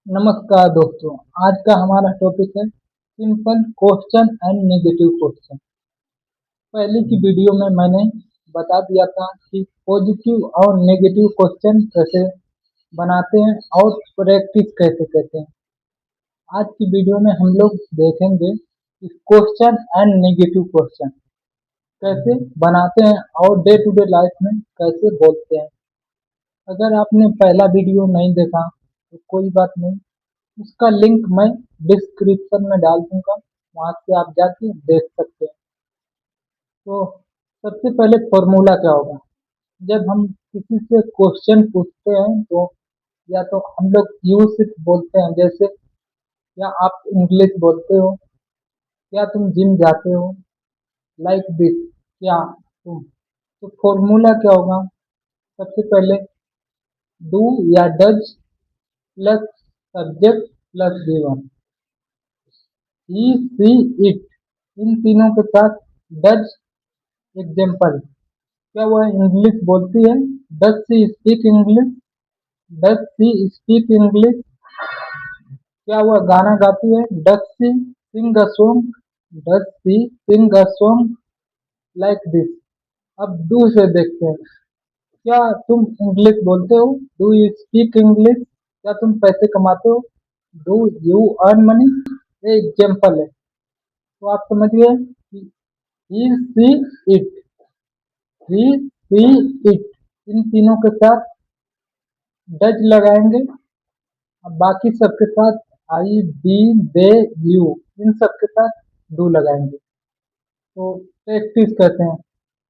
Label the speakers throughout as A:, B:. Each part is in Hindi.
A: नमस्कार दोस्तों। आज का हमारा टॉपिक है simple question and negative question. पहले की वीडियो में मैंने बता दिया था कि पॉजिटिव और नेगेटिव क्वेश्चन कैसे बनाते हैं और प्रैक्टिस कैसे करते हैं। आज की वीडियो में हम लोग देखेंगे कि क्वेश्चन एंड नेगेटिव क्वेश्चन कैसे बनाते हैं और डे टू डे लाइफ में कैसे बोलते हैं। अगर आपने पहला वीडियो नहीं देखा तो कोई बात नहीं, उसका लिंक मैं डिस्क्रिप्शन में डाल दूंगा, वहां से आप जाके देख सकते हैं। तो सबसे पहले फॉर्मूला क्या होगा। जब हम किसी से क्वेश्चन पूछते हैं तो या तो हम लोग यू से बोलते हैं, जैसे या आप इंग्लिश बोलते हो, क्या तुम जिम जाते हो, लाइक दिस, क्या तुम। तो फॉर्मूला क्या होगा। सबसे पहले डू या does plus subject plus given, he she it, इन तीनों के साथ डज। एग्जाम्पल, क्या वह इंग्लिश बोलती है, does she speak English, does she speak English. क्या वह गाना गाती है, does she sing a song, does she sing a song, like this. अब डू से देखते हैं, क्या तुम इंग्लिश बोलते हो, डू यू स्पीक इंग्लिश, क्या तुम पैसे कमाते हो, डू यू अर्न मनी। ये एग्जाम्पल है। तो आप समझ गए कि ही she it, he she it, इन तीनों के साथ डज लगाएंगे। अब बाकी सबके साथ आई बी दे यू, इन सब के साथ डू लगाएंगे। तो प्रैक्टिस करते हैं।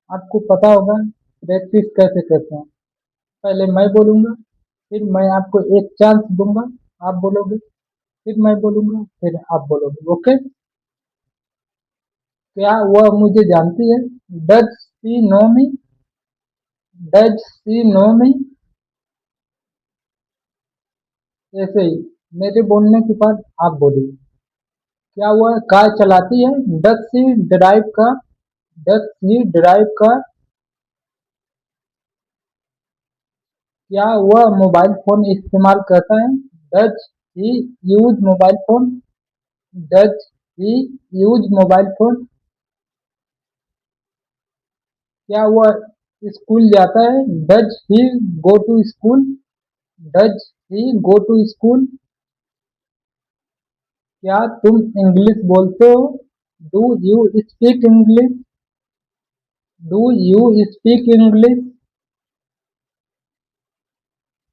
A: आपको पता होगा प्रैक्टिस कैसे करते हैं। पहले मैं बोलूँगा, फिर मैं आपको एक चांस दूंगा, आप बोलोगे, फिर मैं बोलूँगा, फिर आप बोलोगे। ओके। क्या वह मुझे जानती है, does she know me, does she know me. ऐसे ही मेरे बोलने के बाद आप बोलिए, क्या वह कार चलाती है, does she drive car, does she drive car. क्या वह मोबाइल फोन इस्तेमाल करता है, does he use mobile phone, does he use mobile phone. क्या वह स्कूल जाता है, does he go to school, does he go to school. क्या तुम इंग्लिश बोलते हो, do you speak English, do you speak English.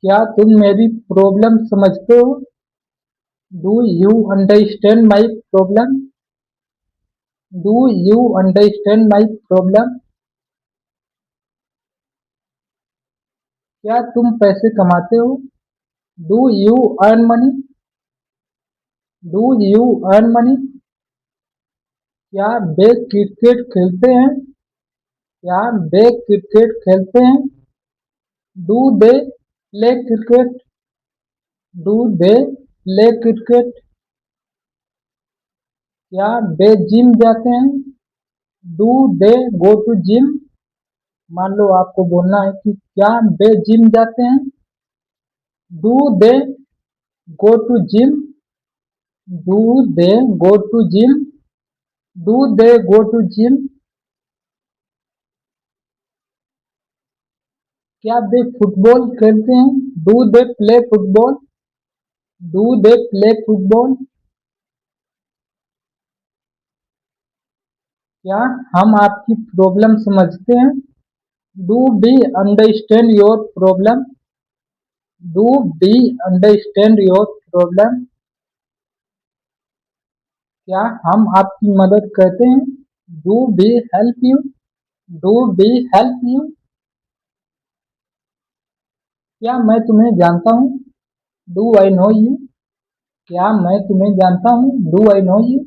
A: क्या तुम मेरी प्रॉब्लम समझते हो, do you understand my problem, do you understand my problem. क्या तुम पैसे कमाते हो, do you earn money, do you earn money. क्या वे क्रिकेट खेलते हैं, क्या वे क्रिकेट खेलते हैं, do they play cricket, do they play cricket. क्या वे जिम जाते हैं, do they go to gym. मान लो आपको बोलना है कि क्या वे जिम जाते हैं, do they go to gym, do they go to gym, do they go to gym. क्या वे फुटबॉल खेलते हैं, do they play football, do they play football. क्या हम आपकी प्रॉब्लम समझते हैं, do we understand your problem, do we understand your problem. क्या हम आपकी मदद करते हैं, do we help you, do we help you. क्या मैं तुम्हें जानता हूँ, डू आई नो यू, क्या मैं तुम्हें जानता हूँ, डू आई नो यू।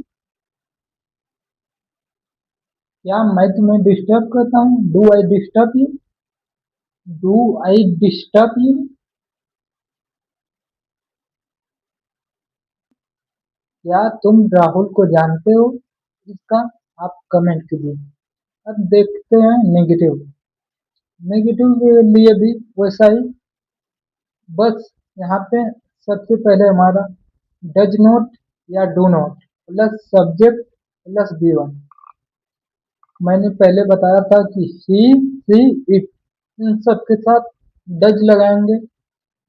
A: क्या मैं तुम्हें डिस्टर्ब करता हूँ, do I disturb you, do I disturb you. क्या तुम राहुल को जानते हो, इसका आप कमेंट कीजिए। अब देखते हैं नेगेटिव। नेगेटिव के लिए भी वैसा ही, बस यहाँ पे सबसे पहले हमारा डज नॉट या do not plus subject plus given. मैंने पहले बताया था कि ही सी इट इन सब के साथ डज लगाएंगे,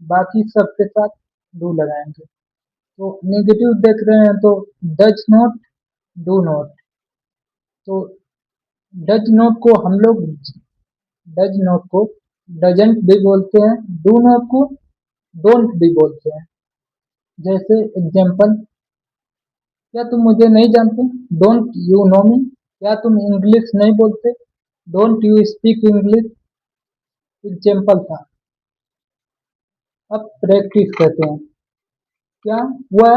A: बाकी सब के साथ डू लगाएंगे। तो नेगेटिव देख रहे हैं तो डज नॉट डू नॉट। तो डज नॉट को हम लोग डज नॉट को डजंट भी बोलते हैं, डू नॉट को डोंट भी बोलते हैं। जैसे एग्जाम्पल, क्या तुम मुझे नहीं जानते? Don't you know me? क्या तुम इंग्लिश नहीं बोलते? Don't you speak English? Example था। अब प्रैक्टिस करते हैं। क्या वह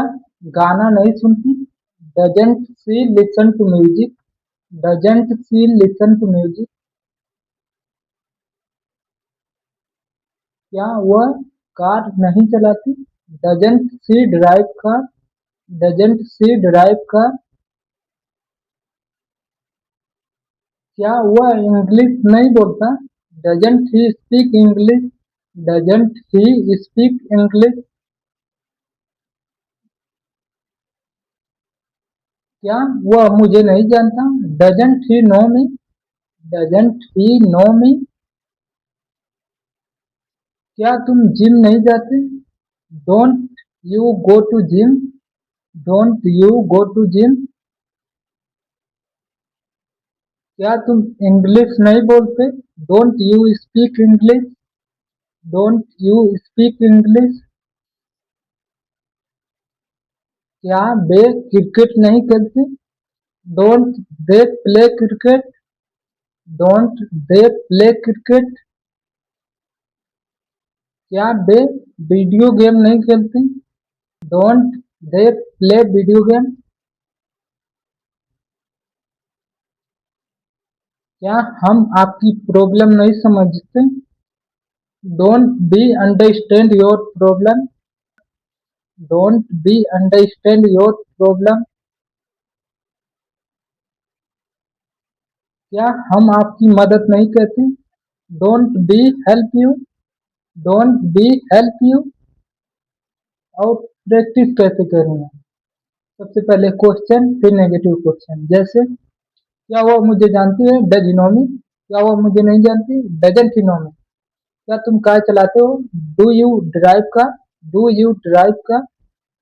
A: गाना नहीं सुनती? Doesn't she listen to music? Doesn't she listen to music? क्या वह कार नहीं चलाती? Doesn't she drive car? Doesn't she drive car? क्या वह इंग्लिश नहीं बोलता? Doesn't he speak English? Doesn't he speak English? क्या वह मुझे नहीं जानता? Doesn't he know me? Doesn't he know me? क्या तुम जिम नहीं जाते? Don't you go to gym? Don't you go to gym? क्या तुम इंग्लिश नहीं बोलते? Don't you speak English? Don't you speak English? क्या वे क्रिकेट नहीं खेलते? Don't they play cricket? Don't they play cricket? क्या वे वीडियो गेम नहीं खेलते? Don't they play video game? क्या हम आपकी प्रॉब्लम नहीं समझते? Don't be understand your problem? Don't be understand your problem? क्या हम आपकी मदद नहीं करते? Don't be help you? Don't be help you? और प्रैक्टिस कैसे करनी है? सबसे पहले क्वेश्चन फिर नेगेटिव क्वेश्चन। जैसे क्या वो मुझे जानती है? Does no me? क्या वो मुझे नहीं जानती? Doesn't he know me? क्या तुम कार चलाते हो? Do you drive car? Do you drive car?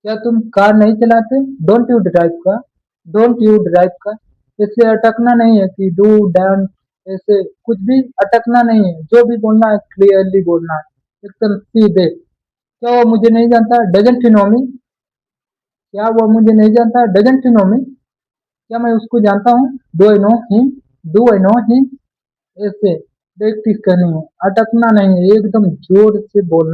A: क्या तुम कार नहीं चलाते? Don't you drive car? Don't you drive car? इससे अटकना नहीं है कि डू डन, ऐसे कुछ भी अटकना नहीं है। जो भी बोलना है क्लियरली बोलना है, एकदम सीधे। क्या वो मुझे नहीं जानता? Doesn't he know me? क्या वो मुझे नहीं जानता? Doesn't he know me? क्या मैं उसको जानता हूँ? Do I know him? Do I know him? ऐसे प्रैक्टिस करनी है, अटकना नहीं है, एकदम जोर से बोलना।